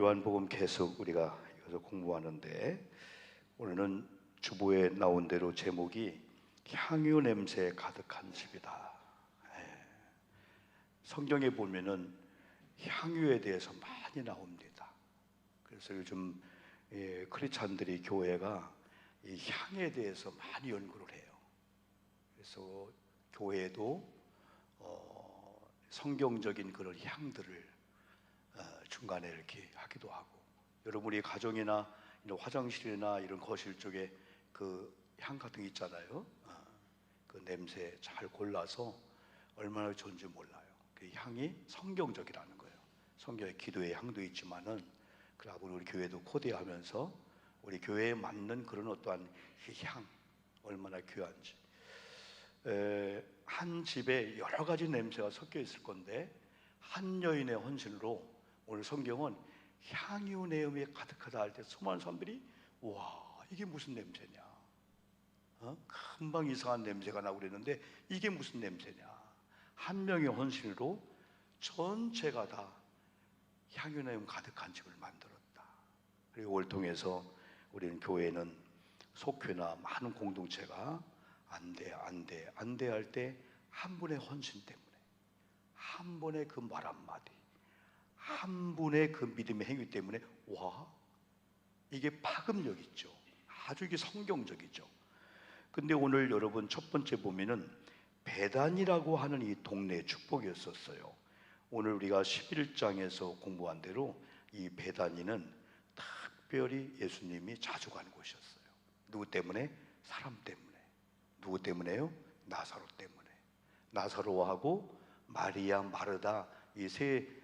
요한복음 계속 우리가 이것을 공부하는데, 오늘은 주보에 나온 대로 제목이 향유 냄새 가득한 집이다. 성경에 보면은 향유에 대해서 많이 나옵니다. 그래서 요즘 크리스찬들이 교회가 이 향에 대해서 많이 연구를 해요. 그래서 교회도 성경적인 그런 향들을 중간에 이렇게 하기도 하고, 여러분이 가정이나 이런 화장실이나 이런 거실 쪽에 그 향 같은 게 있잖아요. 그 냄새 잘 골라서 얼마나 좋은지 몰라요. 그 향이 성경적이라는 거예요. 성경에 기도의 향도 있지만은, 그러고 우리 교회도 코디하면서 우리 교회에 맞는 그런 어떠한 향 얼마나 귀한지. 한 집에 여러 가지 냄새가 섞여 있을 건데, 한 여인의 헌신으로 오늘 성경은 향유 내음이 가득하다 할 때 수많은 사람들이 와, 이게 무슨 냄새냐, 금방 이상한 냄새가 나고 그랬는데 이게 무슨 냄새냐. 한 명의 헌신으로 전체가 다 향유 내음 가득한 집을 만들었다. 그리고 이걸 통해서 우리는 교회는 속회나 많은 공동체가 안 돼 할 때 한 분의 헌신 때문에, 한 분의 그 말 한마디, 한 분의 그 믿음의 행위 때문에 와, 이게 파급력 있죠. 아주 이게 성경적이죠. 근데 오늘 여러분 첫 번째 보면은 베단이라고 하는 이 동네의 축복이었었어요. 오늘 우리가 11장에서 공부한 대로 이 베다니는 특별히 예수님이 자주 간 곳이었어요. 누구 때문에? 사람 때문에. 누구 때문에요? 나사로 때문에. 나사로하고 마리아, 마르다 이 세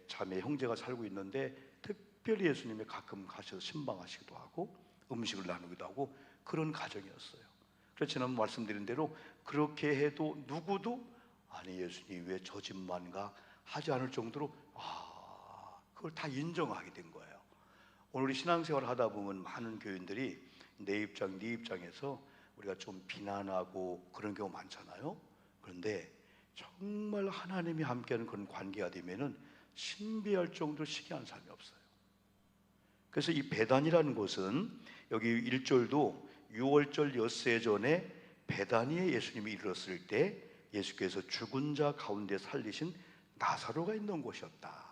자매 형제가 살고 있는데, 특별히 예수님이 가끔 가셔서 신방하시기도 하고 음식을 나누기도 하고 그런 가정이었어요. 그래서 지난 말씀드린 대로 그렇게 해도 누구도 아니 예수님 왜 저 집만 가 하지 않을 정도로 그걸 다 인정하게 된 거예요. 오늘 우리 신앙생활을 하다 보면 많은 교인들이 내 입장, 네 입장에서 우리가 좀 비난하고 그런 경우 많잖아요. 그런데 정말 하나님이 함께하는 그런 관계가 되면은 신비할 정도로 시기한 사람이 없어요. 그래서 이 베단이라는 곳은 여기 1절도 6월절 엿새 전에 베다니에 예수님이 이르렀을 때 예수께서 죽은 자 가운데 살리신 나사로가 있는 곳이었다.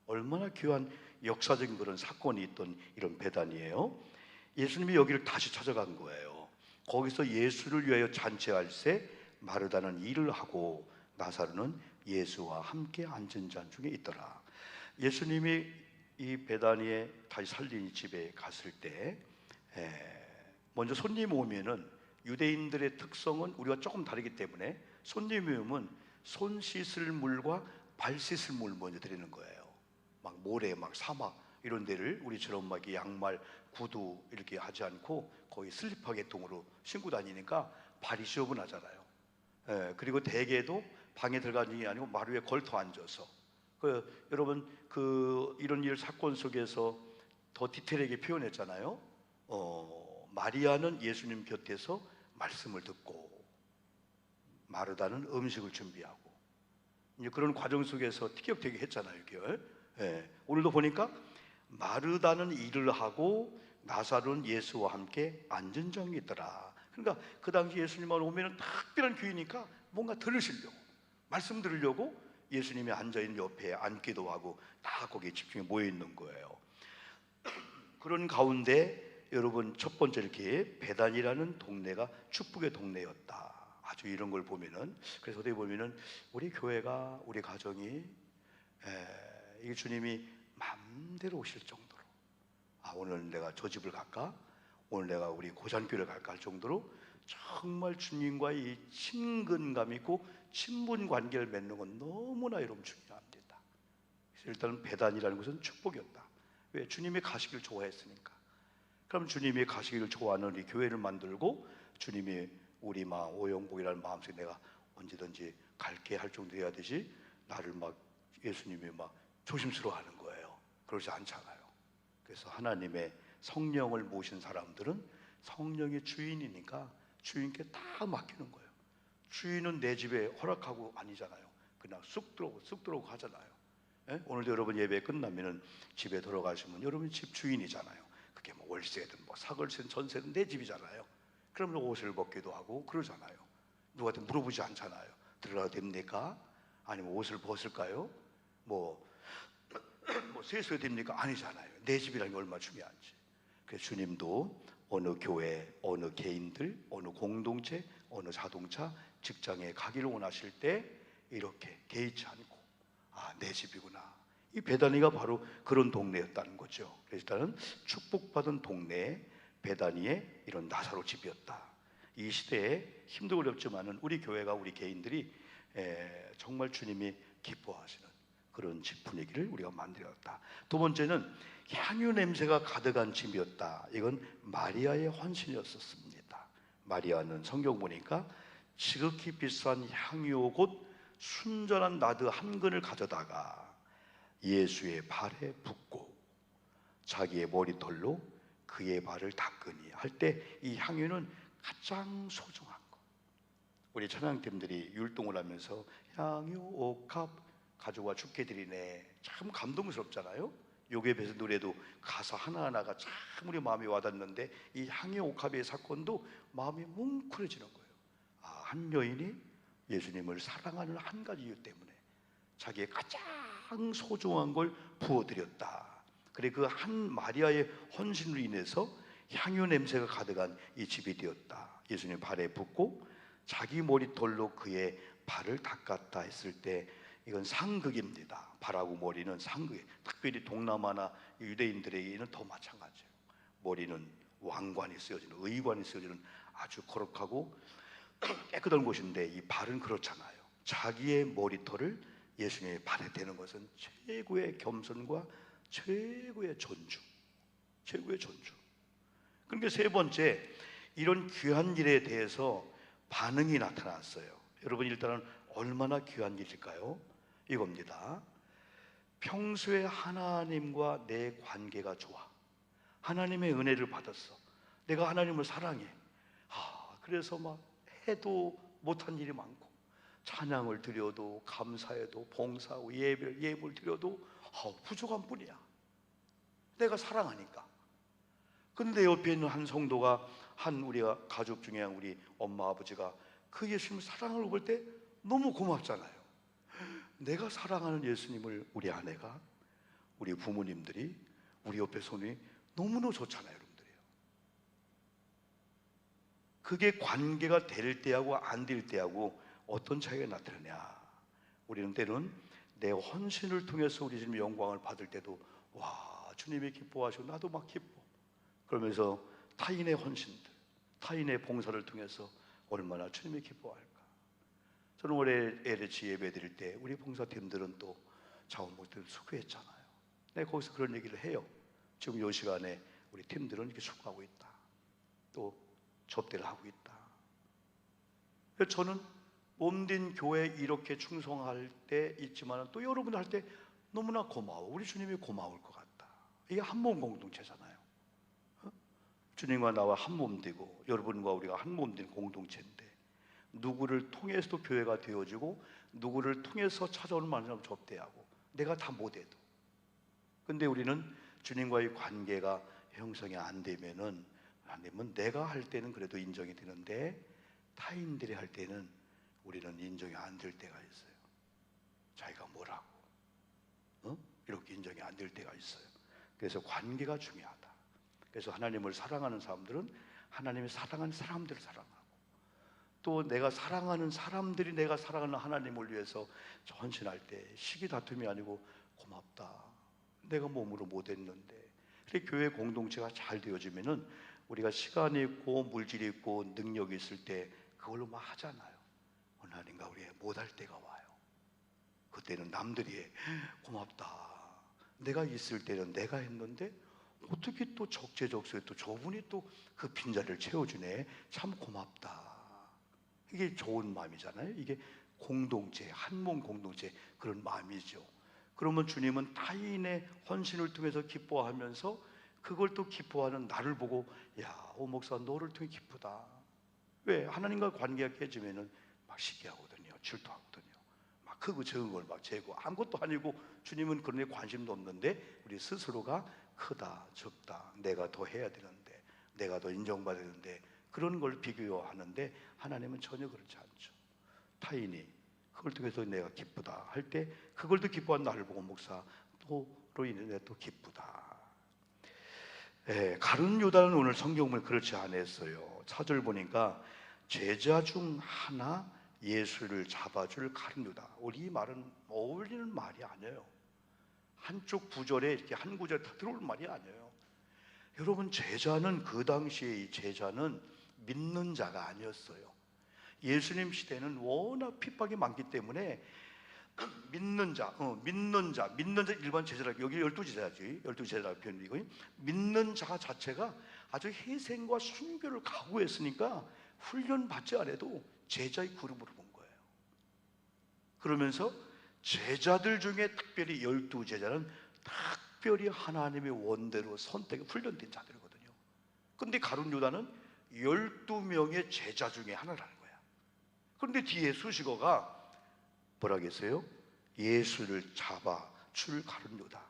얼마나 귀한 역사적인 그런 사건이 있던 이런 베다니예요. 예수님이 여기를 다시 찾아간 거예요. 거기서 예수를 위하여 잔치할 새 마르다는 일을 하고 나사로는 예수와 함께 앉은 자 중에 있더라. 예수님이 이 베다니에 다시 살린 집에 갔을 때 먼저 손님 오면은 유대인들의 특성은 우리가 조금 다르기 때문에 손님이 오면 손 씻을 물과 발 씻을 물 먼저 드리는 거예요. 막 모래, 막 사막 이런 데를 우리처럼 막 양말, 구두 이렇게 하지 않고 거의 슬리퍼 계통으로 신고 다니니까 발이 시원하잖아요. 그리고 대개도 방에 들어가는 게 아니고 마루에 걸터 앉아서 여러분 이런 일 사건 속에서 더 디테일하게 표현했잖아요. 마리아는 예수님 곁에서 말씀을 듣고 마르다는 음식을 준비하고 이제 그런 과정 속에서 티격태격 했잖아요. 오늘도 보니까 마르다는 일을 하고 나사로는 예수와 함께 앉은 적이 있더라. 그러니까 그 당시 예수님만 오면 특별한 기회니까 뭔가 들으시려고, 말씀 들으려고 예수님이 앉아있는 옆에 앉기도 하고 다 거기에 집중해 모여 있는 거예요. 그런 가운데 여러분 첫 번째 이렇게 베단이라는 동네가 축복의 동네였다. 아주 이런 걸 보면은, 그래서 어디 보면은 우리 교회가, 우리 가정이 이게 주님이 마음대로 오실 정도로 오늘 내가 저 집을 갈까? 오늘 내가 우리 고산교를 갈까 할 정도로 정말 주님과의 이 친근감 있고 친분 관계를 맺는 건 너무나 여러분 중요합니다. 그래서 일단은 배단이라는 것은 축복이었다. 왜? 주님이 가시기를 좋아했으니까. 그럼 주님이 가시기를 좋아하는 우리 교회를 만들고 주님이 우리 오영복이라는 마음속에 내가 언제든지 갈게 할 정도 돼야 되지, 나를 막 예수님이 막 조심스러워하는 거예요. 그러지 않잖아요. 그래서 하나님의 성령을 모신 사람들은 성령의 주인이니까 주인께 다 맡기는 거예요. 주인은 내 집에 허락하고 아니잖아요. 그냥 쑥 들어오고 하잖아요. 예? 오늘도 여러분 예배 끝나면은 집에 돌아가시면 여러분 집 주인이잖아요. 그게 뭐 월세든 뭐 사글세든 전세든 내 집이잖아요. 그러면 옷을 벗기도 하고 그러잖아요. 누구한테 물어보지 않잖아요. 들어가도 됩니까? 아니면 옷을 벗을까요? 뭐 세수해도 됩니까? 아니잖아요. 내 집이라는 게 얼마나 중요한지. 그래서 주님도 어느 교회, 어느 개인들, 어느 공동체, 어느 자동차, 직장에 가기를 원하실 때 이렇게 개의치 않고 내 집이구나. 이 베다니가 바로 그런 동네였다는 거죠. 그래서 일단은 축복받은 동네 베다니의 이런 나사로 집이었다. 이 시대에 힘들고 어렵지만은 우리 교회가 우리 개인들이 정말 주님이 기뻐하시는 그런 집 분위기를 우리가 만들었다. 두 번째는 향유 냄새가 가득한 집이었다. 이건 마리아의 헌신이었습니다. 마리아는 성경 보니까 지극히 비싼 향유 곧 순전한 나드 한 근을 가져다가 예수의 발에 붓고 자기의 머리털로 그의 발을 닦으니 할 때 이 향유는 가장 소중한 것. 우리 찬양팀들이 율동을 하면서 향유 옥합 가져와 죽게 드리네. 참 감동스럽잖아요. 요괴배서 노래도 가사 하나하나가 참 우리 마음에 와닿는데 이 향유 옥합의 사건도 마음이 뭉클해지는 거예요. 한 여인이 예수님을 사랑하는 한 가지 이유 때문에 자기의 가장 소중한 걸 부어드렸다. 그래 그 한 마리아의 헌신으로 인해서 향유 냄새가 가득한 이 집이 되었다. 예수님 발에 붓고 자기 머리털로 그의 발을 닦았다 했을 때 이건 상극입니다. 발하고 머리는 상극이에요. 특별히 동남아나 유대인들에게는 더 마찬가지예요. 머리는 왕관이 쓰여지는 의관이 쓰여지는 아주 거룩하고 깨끗한 곳인데 이 발은 그렇잖아요. 자기의 머리털을 예수님의 발에 대는 것은 최고의 겸손과 최고의 존중, 최고의 존중. 그러니까 세 번째, 이런 귀한 일에 대해서 반응이 나타났어요. 여러분 일단은 얼마나 귀한 일일까요? 이겁니다. 평소에 하나님과 내 관계가 좋아. 하나님의 은혜를 받았어. 내가 하나님을 사랑해. 그래서 막 해도 못한 일이 많고 찬양을 드려도 감사해도 봉사하고 예배를 드려도 부족한 뿐이야. 내가 사랑하니까. 근데 옆에 있는 한 성도가 우리가 가족 중에 우리 엄마 아버지가 그 예수님 사랑을 볼 때 너무 고맙잖아요. 내가 사랑하는 예수님을 우리 아내가 우리 부모님들이 우리 옆에 손이 너무너무 좋잖아요. 여러분들이요. 그게 관계가 될 때하고 안 될 때하고 어떤 차이가 나타나냐. 우리는 때는 내 헌신을 통해서 우리 주님의 영광을 받을 때도 주님이 기뻐하시고 나도 막 기뻐. 그러면서 타인의 헌신들, 타인의 봉사를 통해서 얼마나 주님이 기뻐할까. 저는 올해 LH 예배 드릴 때 우리 봉사팀들은 또 자원봉사들 수고했잖아요. 내가 거기서 그런 얘기를 해요. 지금 이 시간에 우리 팀들은 이렇게 수고하고 있다. 또 접대를 하고 있다. 저는 몸된 교회 이렇게 충성할 때 있지만 또 여러분 할 때 너무나 고마워. 우리 주님이 고마울 것 같다. 이게 한 몸 공동체잖아요. 주님과 나와 한 몸 되고 여러분과 우리가 한 몸 된 공동체인데 누구를 통해서도 교회가 되어지고 누구를 통해서 찾아오는 만남 접대하고 내가 다 못해도 근데 우리는 주님과의 관계가 형성이 안 되면 내가 할 때는 그래도 인정이 되는데 타인들이 할 때는 우리는 인정이 안 될 때가 있어요. 자기가 뭐라고 이렇게 인정이 안 될 때가 있어요. 그래서 관계가 중요하다. 그래서 하나님을 사랑하는 사람들은 하나님이 사랑하는 사람들을 사랑하고 또 내가 사랑하는 사람들이 내가 사랑하는 하나님을 위해서 헌신할 때 시기 다툼이 아니고 고맙다. 내가 몸으로 못했는데. 그래서 교회 공동체가 잘 되어지면은 우리가 시간이 있고 물질이 있고 능력이 있을 때 그걸로 막 하잖아요. 하나님과 우리가 못할 때가 와요. 그때는 남들이 고맙다. 내가 있을 때는 내가 했는데 어떻게 또 적재적소에 또 저분이 또 그 빈자리를 채워주네. 참 고맙다. 이게 좋은 마음이잖아요. 이게 공동체, 한 몸 공동체 그런 마음이죠. 그러면 주님은 타인의 헌신을 통해서 기뻐하면서 그걸 또 기뻐하는 나를 보고 오 목사 너를 통해 기쁘다. 왜? 하나님과 관계가 깨지면은 막 시기하거든요. 질투하거든요. 막 크고 적은 걸 막 재고 아무것도 아니고 주님은 그런 데 관심도 없는데 우리 스스로가 크다 적다 내가 더 해야 되는데 내가 더 인정받아야 되는데 그런 걸 비교하는데 하나님은 전혀 그렇지 않죠. 타인이 그걸 통해서 내가 기쁘다 할 때 그걸 또 기뻐한 나를 보고 목사 또로 인해 내가 또 기쁘다. 가룟 유다는 오늘 성경을 그렇지 않았어요. 4절 보니까 제자 중 하나 예수를 잡아줄 가룟 유다. 우리 말은 어울리는 말이 아니에요. 한쪽 구절에 이렇게 한 구절에 다 들어올 말이 아니에요. 여러분 제자는 그 당시에 이 제자는 믿는 자가 아니었어요. 예수님 시대는 워낙 핍박이 많기 때문에 믿는 자 일반 제자라 여기 12제자지 12제자라고 표현이고 믿는 자 자체가 아주 희생과 순교를 각오했으니까 훈련 받지 않아도 제자의 그룹으로 본 거예요. 그러면서 제자들 중에 특별히 12제자는 특별히 하나님의 원대로 선택에 훈련된 자들이거든요. 근데 가룟 유다는 12명의 제자 중에 하나라는 거야. 그런데 뒤에 수식어가 뭐라 했어요? 예수를 잡아 줄 가룟 유다,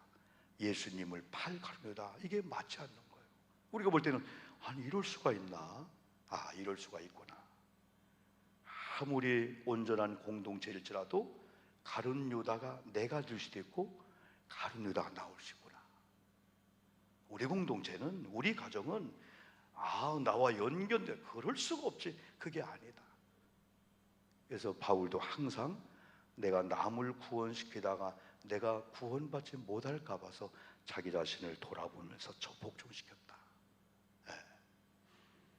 예수님을 팔 가룟 유다. 이게 맞지 않는 거예요. 우리가 볼 때는 아니 이럴 수가 있나? 아 이럴 수가 있구나. 아무리 온전한 공동체일지라도 가룟 유다가 내가 될 수도 있고 가룟 유다가 나올 수 있구나. 우리 공동체는 우리 가정은 나와 연결돼 그럴 수가 없지. 그게 아니다. 그래서 바울도 항상 내가 남을 구원시키다가 내가 구원받지 못할까 봐서 자기 자신을 돌아보면서 복종시켰다.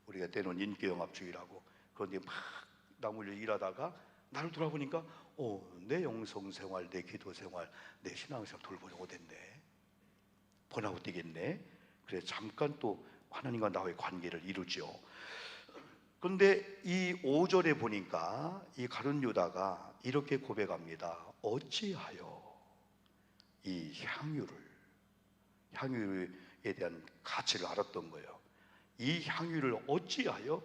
우리가 때로는 인기영합주의라고 그런데 막 남을 일하다가 나를 돌아보니까 내 영성생활, 내 기도생활, 내 신앙생활 돌보려고 됐네. 번하고 뛰겠네. 그래 잠깐 또 하나님과 나의 관계를 이루죠. 그런데 이 5절에 보니까 이 가룟 유다가 이렇게 고백합니다. 어찌하여 이 향유에 대한 가치를 알았던 거예요. 이 향유를 어찌하여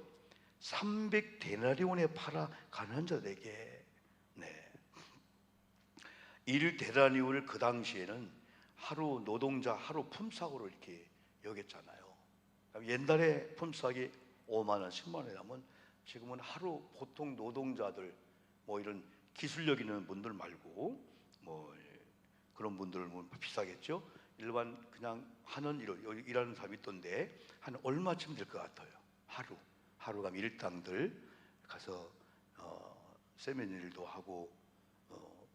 300데나리온에 팔아 가난한 자들에게. 1데나리온을 그 당시에는 하루 노동자 하루 품삯으로 이렇게 여겼잖아요. 옛날에 품삯이 5만 원, 10만 원이라면 지금은 하루 보통 노동자들 뭐 이런 기술력 있는 분들 말고 뭐 그런 분들은 비싸겠죠. 일반 그냥 하는 일하는 사람이 있던데 한 얼마쯤 될 것 같아요? 하루 가면 일당들 가서 세미나일도 하고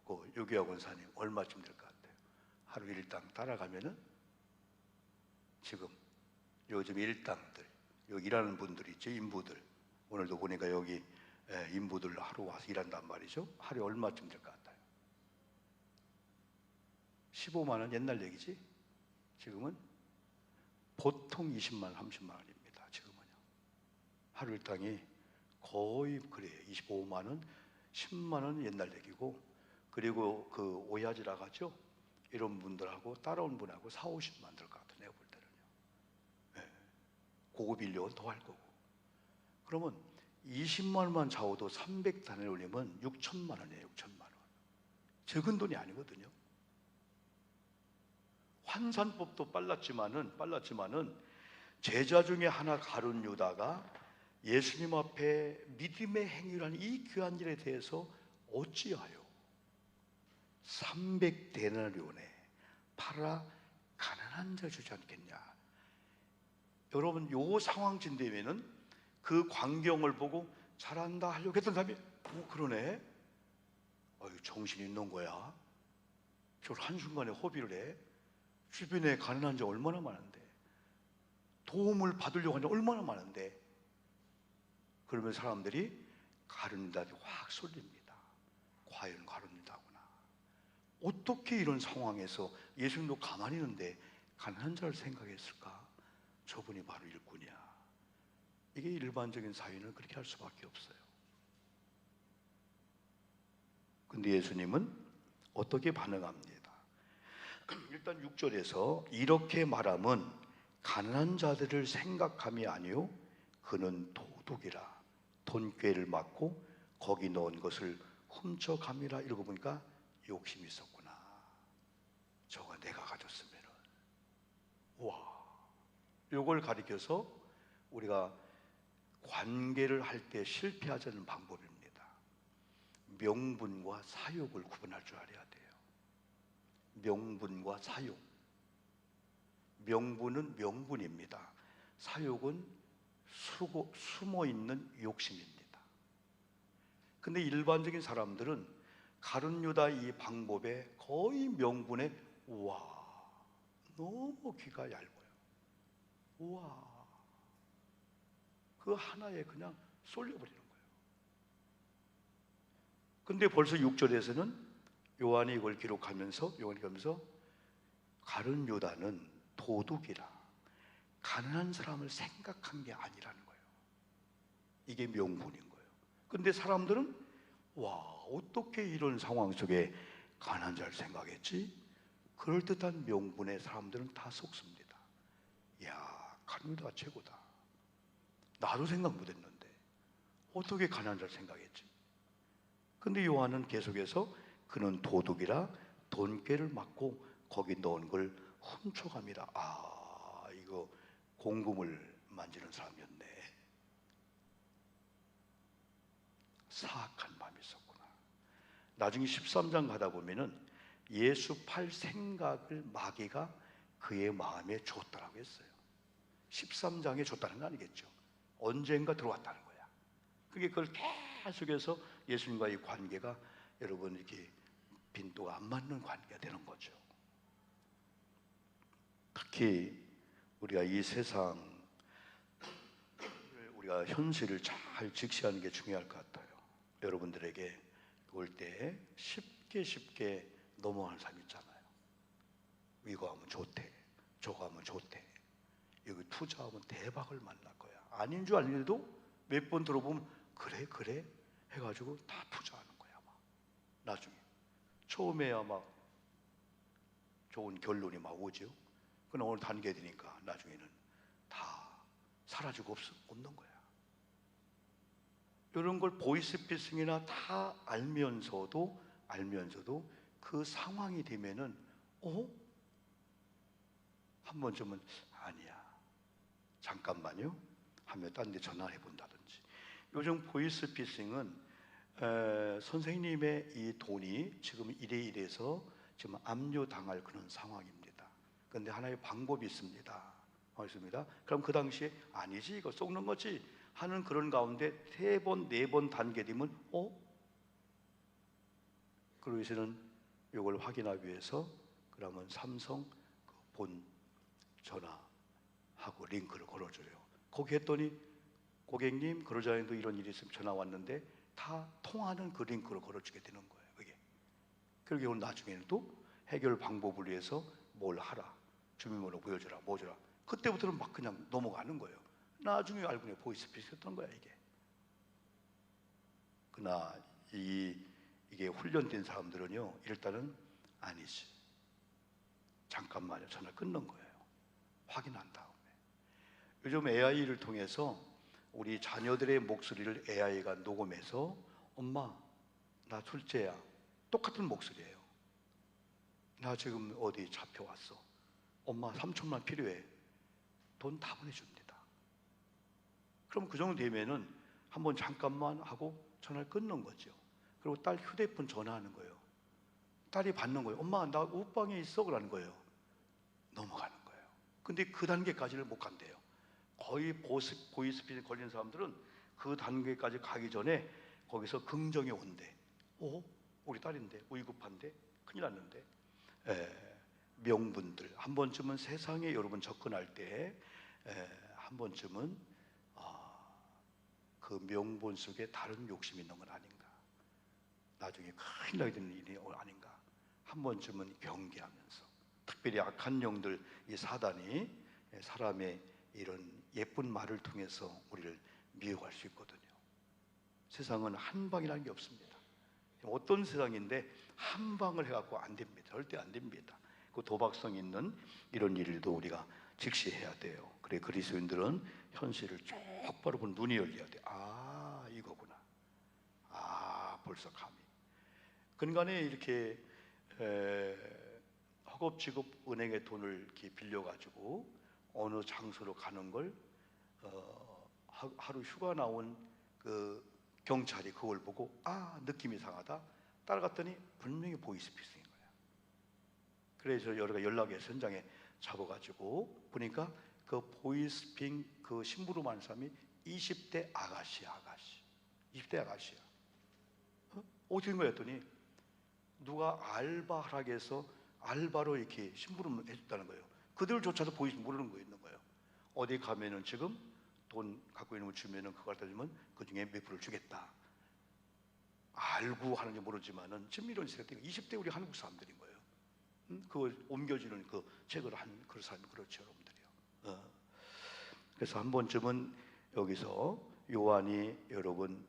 그 요기학 원사님 얼마쯤 될 것 같아요? 하루 일당 따라가면은 지금 요즘 일당들 여기 일하는 분들 있죠. 인부들 오늘도 보니까 여기 인부들 하루 와서 일한단 말이죠. 하루에 얼마쯤 될 것 같아요? 15만 원 옛날 얘기지. 지금은 보통 20만 원, 30만 원입니다. 지금은요. 하루 일당이 거의 그래요. 25만 원, 10만 원 옛날 얘기고 그리고 그 오야지라 가죠. 이런 분들하고 따라온 분하고 4, 50만 들 것 같아요. 내가 볼 때는요. 고급 인력은 더 할 거고. 그러면 20만 원만 잡아도 300단을 올리면 6천만 원이에요. 6천만 원. 적은 돈이 아니거든요. 환산법도 빨랐지만은 제자 중에 하나 가룟 유다가 예수님 앞에 믿음의 행위라는 이 귀한 일에 대해서 어찌하여 300데나리온에 팔아 가난한 자 주지 않겠냐. 여러분 요 상황쯤 되면은 그 광경을 보고 잘한다 하려고 했던 사람이 그러네. 정신이 있는 거야. 저걸 한순간에 허비를 해. 주변에 가난한 자 얼마나 많은데 도움을 받으려고 하는 자 얼마나 많은데 그러면 사람들이 가룟 유다에 확 쏠립니다. 과연 가룟 유다구나. 어떻게 이런 상황에서 예수님도 가만히 있는데 가난한 자를 생각했을까? 저분이 바로 일꾼이야. 이게 일반적인 사회는 그렇게 할 수밖에 없어요. 근데 예수님은 어떻게 반응합니다? 일단 6절에서 이렇게 말함은 가난한 자들을 생각함이 아니요 그는 도둑이라 돈꾀를 맞고 거기 넣은 것을 훔쳐갑니다. 읽어보니까 욕심이 있었구나. 저거 내가 가졌으면. 와, 이걸 가리켜서 우리가 관계를 할 때 실패하지 않는 방법입니다. 명분과 사욕을 구분할 줄 알아야 돼요. 명분과 사욕. 명분은 명분입니다. 사욕은 숨어있는 욕심입니다. 근데 일반적인 사람들은 가룟 유다 이 방법에 거의 명분에 와 너무 귀가 얇아요. 와 그 하나에 그냥 쏠려버리는 거예요. 근데 벌써 6절에서는 요한이 이걸 기록하면서 가룟 유다는 도둑이라 가난한 사람을 생각한 게 아니라는 거예요. 이게 명분인 거예요. 근데 사람들은 와 어떻게 이런 상황 속에 가난한 자를 생각했지? 그럴듯한 명분에 사람들은 다 속습니다. 야 가룟 유다가 최고다. 나도 생각 못했는데 어떻게 가난한 자를 생각했지? 근데 요한은 계속해서 그는 도둑이라 돈꾀를 맞고 거기 넣은 걸 훔쳐갑니다. 아 이거 공금을 만지는 사람이었네. 사악한 마음이 있었구나. 나중에 13장 가다 보면은 예수 팔 생각을 마귀가 그의 마음에 줬다라고 했어요. 13장에 줬다는 거 아니겠죠. 언젠가 들어왔다는 거야. 그게 그걸 계속해서 예수님과의 관계가 여러분 이렇게 빈도가 안 맞는 관계가 되는 거죠. 특히 우리가 이 세상 우리가 현실을 잘 직시하는 게 중요할 것 같아요. 여러분들에게 올 때 쉽게 넘어가는 사람 있잖아요. 이거 하면 좋대, 저거 하면 좋대, 여기 투자하면 대박을 만날 거야. 아닌 줄 알는데도 몇 번 들어보면 그래 해가지고 다 투자하는 거야. 막 나중에 처음에야 막 좋은 결론이 막 오죠. 그러나 오늘 단계 되니까 나중에는 다 사라지고 없는 거야. 이런 걸 보이스피싱이나 다 알면서도 그 상황이 되면은 한 번쯤은 아니야 잠깐만요 하며 딴 데 전화를 해본다든지. 요즘 보이스피싱은 선생님의 이 돈이 지금 이래서 지금 압류당할 그런 상황입니다. 그런데 하나의 방법이 있습니다. 그럼 그 당시에 아니지 이거 속는 거지 하는 그런 가운데 3번, 4번 단계되면 그러고서는 이걸 확인하기 위해서 그러면 삼성 본 전화하고 링크를 걸어줘요. 거기 했더니 고객님 그러자에도 이런 일이 있으면 전화 왔는데 다 통하는 그 링크로 걸어주게 되는 거예요. 그게 그리고 나중에는 또 해결 방법을 위해서 뭘 하라, 주민번호 보여주라, 뭐 주라. 그때부터는 막 그냥 넘어가는 거예요. 나중에 알고 보니 보이스피싱했던 거야 이게. 그러나 이게 훈련된 사람들은요 일단은 아니지 잠깐만요 전화 끊는 거예요. 확인한 다음에. 요즘 AI를 통해서 우리 자녀들의 목소리를 AI가 녹음해서 엄마 나 둘째야 똑같은 목소리예요. 나 지금 어디 잡혀왔어. 엄마 3천만 필요해. 돈 다 보내줍니다. 그럼 그 정도 되면은 한번 잠깐만 하고 전화를 끊는 거죠. 그리고 딸 휴대폰 전화하는 거예요. 딸이 받는 거예요. 엄마 나 옷방에 있어 그러는 거예요. 넘어가는 거예요. 근데 그 단계까지를 못 간대요. 거의 보이스피싱 걸린 사람들은 그 단계까지 가기 전에 거기서 긍정이 온대. 우리 딸인데 위급한데 큰일 났는데. 명분들 한 번쯤은 세상에 여러분 접근할 때 한 번쯤은 그 명분 속에 다른 욕심이 있는 건 아닌가, 나중에 큰일 나게 되는 일이 아닌가 한 번쯤은 경계하면서. 특별히 악한 영들 이 사단이 사람의 이런 예쁜 말을 통해서 우리를 미혹할 수 있거든요. 세상은 한 방이라는 게 없습니다. 어떤 세상인데 한 방을 해갖고 안 됩니다. 절대 안 됩니다. 그 도박성 있는 이런 일도 우리가 직시해야 돼요. 그래 그리스도인들은 현실을 똑바로 보는 눈이 열려야 돼. 아 이거구나. 아 벌써 감히 근간에 이렇게 허겁지겁 은행에 돈을 이렇게 빌려가지고 어느 장소로 가는 걸 하루 휴가 나온 그 경찰이 그걸 보고 느낌이 이상하다 따라갔더니 분명히 보이스피싱인 거야. 그래서 여러 가지 연락해서 현장에 잡아가지고 보니까 그 보이스피싱 그 심부름하는 사람이 20대 아가씨야. 20대 아가씨야. 어떻게 된 거야 했더니 누가 알바 하락해서 알바로 이렇게 심부름을 해줬다는 거예요. 그들조차도 보이지 모르는 거 있는 거예요. 어디 가면은 지금 돈 갖고 있는 걸 주면은 그걸 갖다 주면 그 중에 몇 프로를 주겠다. 알고 하는지 모르지만은 지금 이런 시대 20대 우리 한국 사람들인 거예요. 그걸 옮겨주는 그 책을 한 그런 사람이 그렇죠, 여러분들이요. 그래서 한 번쯤은 여기서 요한이 여러분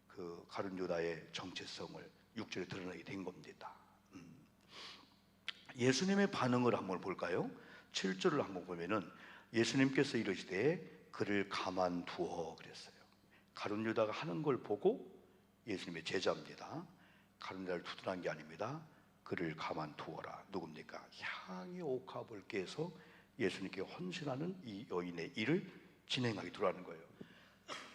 그 가룟 유다의 정체성을 6절에 드러내게 된 겁니다. 예수님의 반응을 한번 볼까요? 7절을 한번 보면은 예수님께서 이르시되 그를 가만두어 그랬어요. 가룟 유다가 하는 걸 보고 예수님의 제자입니다. 가룟 유다를 두둔한 게 아닙니다. 그를 가만두어라. 누굽니까? 향유 옥합을 깨서 예수님께 헌신하는 이 여인의 일을 진행하게 두라는 거예요.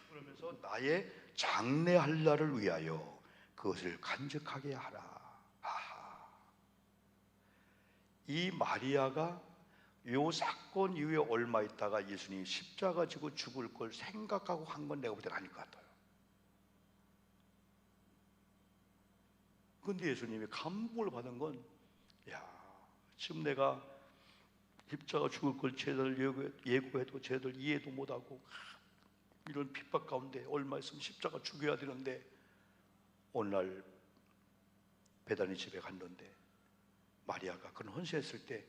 그러면서 나의 장래할 날을 위하여 그것을 간직하게 하라. 이 마리아가 요 사건 이후에 얼마 있다가 예수님이 십자가 지고 죽을 걸 생각하고 한 건 내가 볼 때는 아닐 것 같아요. 근데 예수님이 감동을 받은 건 지금 내가 십자가 죽을 걸 쟤들 예고해도 쟤들 이해도 못하고 이런 핍박 가운데 얼마 있으면 십자가 죽여야 되는데 오늘 베다니 집에 갔는데 마리아가 그런 헌신했을 때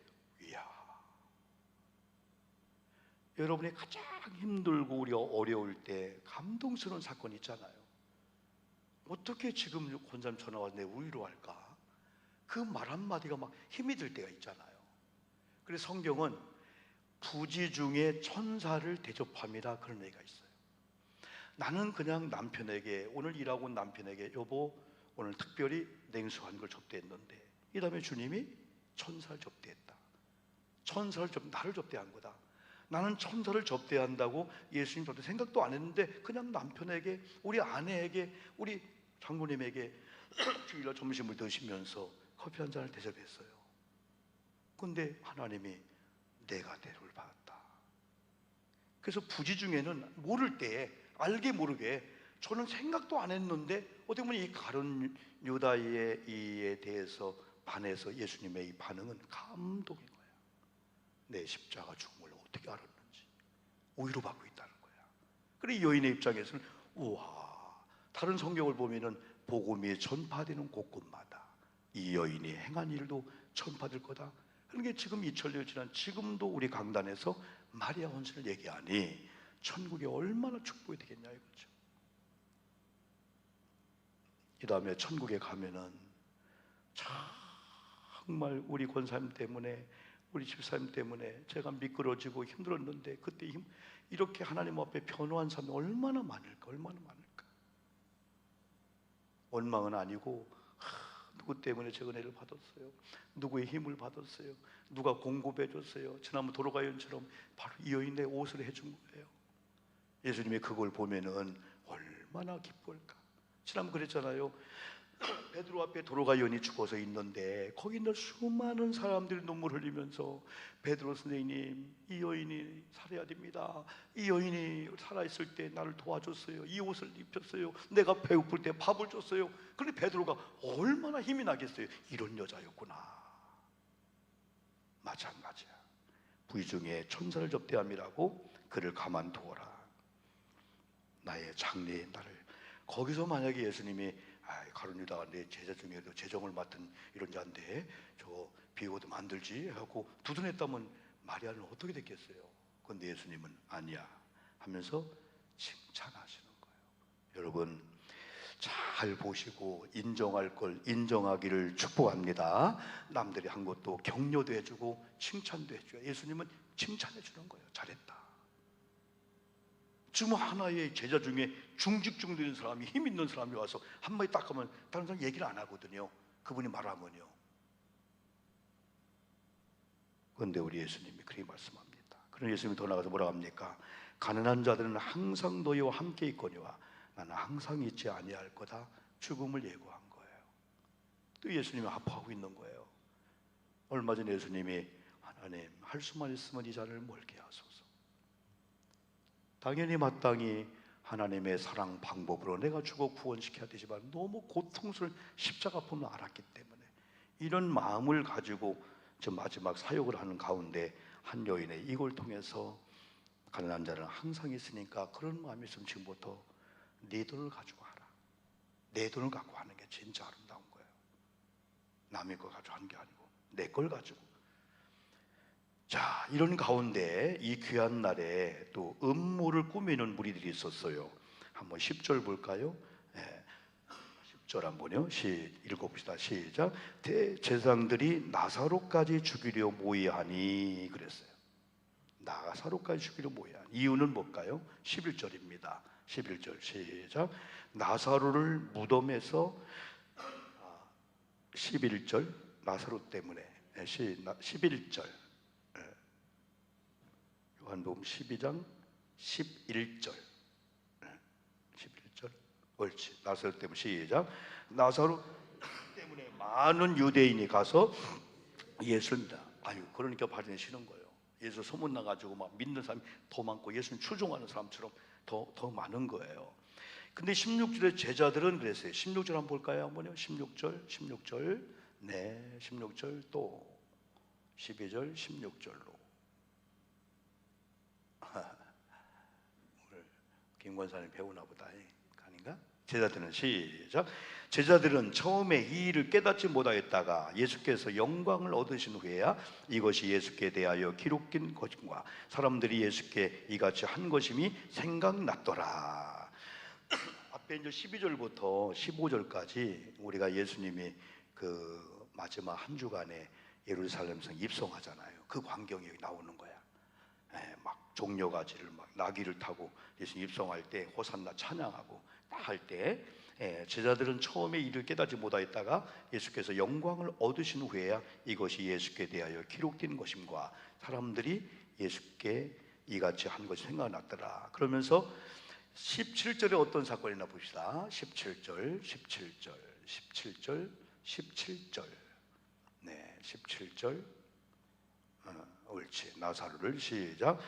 여러분이 가장 힘들고 우리가 어려울 때 감동스러운 사건이 있잖아요. 어떻게 지금 권사님 전화 와서 내 위로할까? 그 말 한마디가 막 힘이 들 때가 있잖아요. 그래서 성경은 부지 중에 천사를 대접합니다 그런 얘기가 있어요. 나는 그냥 남편에게 오늘 일하고 온 남편에게 여보 오늘 특별히 냉수 한 걸 접대했는데 이 다음에 주님이 천사를 접대했다. 나를 접대한 거다. 나는 천사를 접대한다고 예수님 접대 생각도 안 했는데 그냥 남편에게 우리 아내에게 우리 장로님에게 주일날 점심을 드시면서 커피 한 잔을 대접했어요. 근데 하나님이 내가 대접을 받았다. 그래서 부지 중에는 모를 때 알게 모르게 저는 생각도 안 했는데 어떻게 보면 이 가룟 유다의 이에 대해서 반해서 예수님의 이 반응은 감동인 거야. 내 십자가 죽음을 어떻게 알았는지 위로받고 있다는 거야. 그래 여인의 입장에서는 우와 다른 성경을 보면은 복음이 전파되는 곳곳마다 이 여인이 행한 일도 전파될 거다. 그러니까 지금 2000년 지난 지금도 우리 강단에서 마리아 헌신을 얘기하니 천국에 얼마나 축복이 되겠냐 이거죠. 이 다음에 천국에 가면은 정말 우리 권사님 때문에 우리 집사님 때문에 제가 미끄러지고 힘들었는데 그때 이렇게 하나님 앞에 변호한 사람이 얼마나 많을까. 원망은 아니고 누구 때문에 저 은혜를 받았어요. 누구의 힘을 받았어요. 누가 공급해 줬어요. 지난번 도로가연처럼 바로 이 여인의 옷을 해준 거예요. 예수님이 그걸 보면은 얼마나 기쁠까. 지난번 그랬잖아요. 베드로 앞에 도로가연이 죽어서 있는데 거기 있는 수많은 사람들이 눈물 흘리면서 베드로 선생님 이 여인이 살아야 됩니다. 이 여인이 살아있을 때 나를 도와줬어요. 이 옷을 입혔어요. 내가 배고플 때 밥을 줬어요. 그런데 베드로가 얼마나 힘이 나겠어요. 이런 여자였구나. 마찬가지야. 부위 중에 천사를 접대함이라고 그를 가만두어라. 나의 장래의 날을. 거기서 만약에 예수님이 가룟 유다가 내 제자 중에도 재정을 맡은 이런 자인데 저 비오도 만들지 하고 두둔했다면 마리아는 어떻게 됐겠어요? 그런데 예수님은 아니야 하면서 칭찬하시는 거예요. 여러분 잘 보시고 인정할 걸 인정하기를 축복합니다. 남들이 한 것도 격려도 해주고 칭찬도 해줘요. 예수님은 칭찬해 주는 거예요. 잘했다. 지금 하나의 제자 중에 중직중 되는 사람이, 힘 있는 사람이 와서 한마디 딱 하면 다른 사람 얘기를 안 하거든요. 그분이 말하면요. 그런데 우리 예수님이 그렇게 말씀합니다. 그런 예수님이 더 나가서 뭐라고 합니까? 가난한 자들은 항상 너희와 함께 있거니와 나는 항상 있지 아니할 거다. 죽음을 예고한 거예요. 또 예수님이 아파하고 있는 거예요. 얼마 전에 예수님이 하나님, 할 수만 있으면 이 자를 멀게 하소서. 당연히 마땅히 하나님의 사랑 방법으로 내가 죽어 구원시켜야 되지만 너무 고통스러운 십자가 아픔을 알았기 때문에 이런 마음을 가지고 저 마지막 사역을 하는 가운데 한 여인의 이걸 통해서 가난한 자는 항상 있으니까 그런 마음이 있으면 지금부터 네 돈을 가지고 하라. 내 돈을 갖고 하는 게 진짜 아름다운 거예요. 남의 걸 가지고 하는 게 아니고 내 걸 가지고. 자, 이런 가운데 이 귀한 날에 또 음모를 꾸미는 무리들이 있었어요. 한번 10절 볼까요? 10절 한번요. 읽어봅시다. 시작. 대제사장들이 나사로까지 죽이려 모의하니 그랬어요. 나사로까지 죽이려 모의하니. 이유는 뭘까요? 11절입니다. 11절 시작. 나사로를 무덤에서 11절 나사로 때문에 11절 요한복음 12장 11절 11절 옳지. 나사로 때문에 시작. 나사로 때문에 많은 유대인이 가서 예수를 믿다. 아유, 그러니까 발전시는 거예요. 예수 소문 나가지고 막 믿는 사람이 더 많고 예수님 추종하는 사람처럼 더 많은 거예요. 근데 16절의 제자들은 그랬어요. 16절 한번 볼까요? 한번요. 16절 네, 16절 또 12절 16절로 오늘 김 권사님 배우나 보다. 아닌가? 제자들은 시작. 제자들은 처음에 이 일을 깨닫지 못하였다가 예수께서 영광을 얻으신 후에야 이것이 예수께 대하여 기록된 것임과 사람들이 예수께 이같이 한 것임이 생각났더라. 앞에 이제 12절부터 15절까지 우리가 예수님이 그 마지막 한 주간에 예루살렘성 입성하잖아요. 그 광경이 나오는 거야. 막 종려가지를 막 나귀를 타고 예수님 입성할 때 호산나 찬양하고 할 때 제자들은 처음에 이를 깨닫지 못하였다가 예수께서 영광을 얻으신 후에야 이것이 예수께 대하여 기록된 것임과 사람들이 예수께 이같이 한 것이 생각났더라. 그러면서 17절에 어떤 사건이 있나 봅시다. 17절 네, 17절 옳지. 나사로를 시작.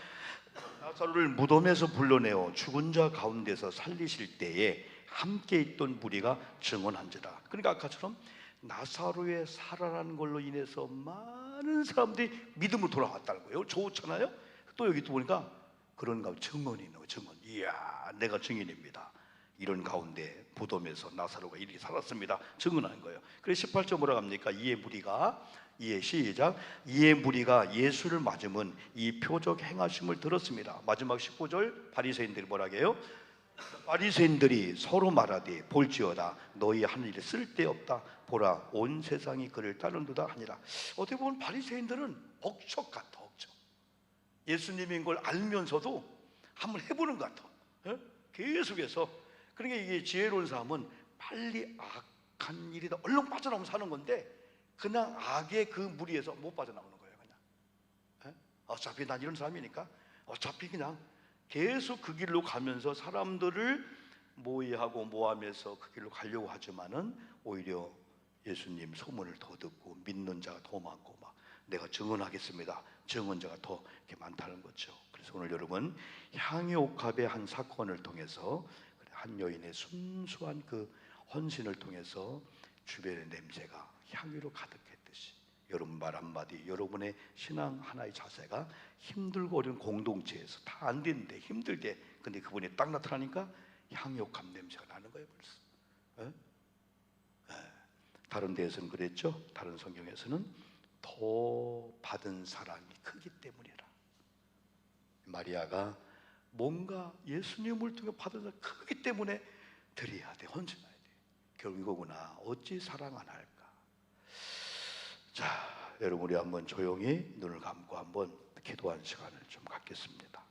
나사로를 무덤에서 불러내어 죽은 자 가운데서 살리실 때에 함께 있던 무리가 증언한지라. 그러니까 아까처럼 나사로의 살아난 걸로 인해서 많은 사람들이 믿음으로 돌아왔다는 거예요. 좋잖아요. 또 여기 또 보니까 그런가 증언이 있는 거예요. 증언. 이야, 내가 증인입니다. 이런 가운데 무덤에서 나사로가 이렇게 살았습니다. 증언하는 거예요. 그래서 18절 뭐라고 합니까? 이에 무리가 시작. 이에 무리가 예수를 맞으면 이 표적 행하심을 들었습니다. 마지막 19절 바리새인들이 뭐라고 해요? 바리새인들이 서로 말하되 볼지어다 너희 하는 일에 쓸데없다. 보라 온 세상이 그를 따른도다 하니라. 어떻게 보면 바리새인들은 억척 같아. 억척. 예수님인 걸 알면서도 한번 해보는 것 같아. 계속해서. 그러니까 이게 지혜로운 사람은 빨리 악한 일이다 얼른 빠져나오면 사는 건데 그냥 악의 그 무리에서 못 빠져나오는 거예요. 그냥 어차피 난 이런 사람이니까 어차피 그냥 계속 그 길로 가면서 사람들을 모의하고 모함해서 그 길로 가려고 하지만은 오히려 예수님 소문을 더 듣고 믿는 자가 더 많고 막 내가 증언하겠습니다. 증언자가 더 이렇게 많다는 거죠. 그래서 오늘 여러분 향유옥합의 한 사건을 통해서 한 여인의 순수한 그 헌신을 통해서 주변의 냄새가 향유로 가득했듯이 여러분 말 한마디, 여러분의 신앙 하나의 자세가 힘들고 어려운 공동체에서 다 안 되는데 힘들 때 근데 그분이 딱 나타나니까 향유옥합 냄새가 나는 거예요. 벌써. 다른 데에서는 그랬죠. 다른 성경에서는 더 받은 사랑이 크기 때문이라. 마리아가 뭔가 예수님을 통해 받은 사랑이 크기 때문에 드려야 돼, 헌신해야 돼. 결국 이거구나. 어찌 사랑 안 할까? 자, 여러분 우리 한번 조용히 눈을 감고 한번 기도하는 시간을 좀 갖겠습니다.